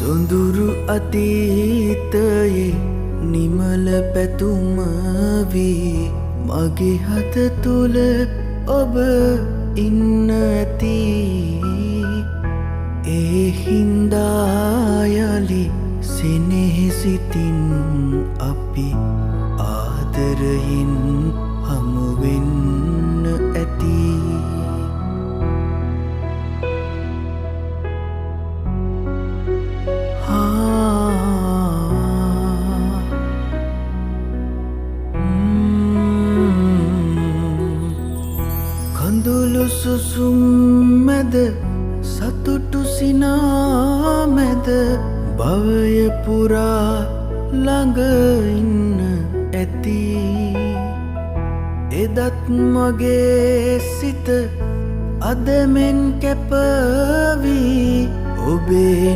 සොඳුරු අතීතයේ නිමල පැතුම වී මගේ හත තුළ ඔබ ඉන්න ඇති. ඒ හින්දා යලි සෙනෙහසිතින් අපි ආදරයෙන් හමුවෙන්න ඇති. කඳුළු සුසුම් මැද සතුටු සිනා මැද භවය පුරා ළඟ ඉන්න ඇති. එදත් මගේ සිත අද මෙන් කැපවී ඔබේ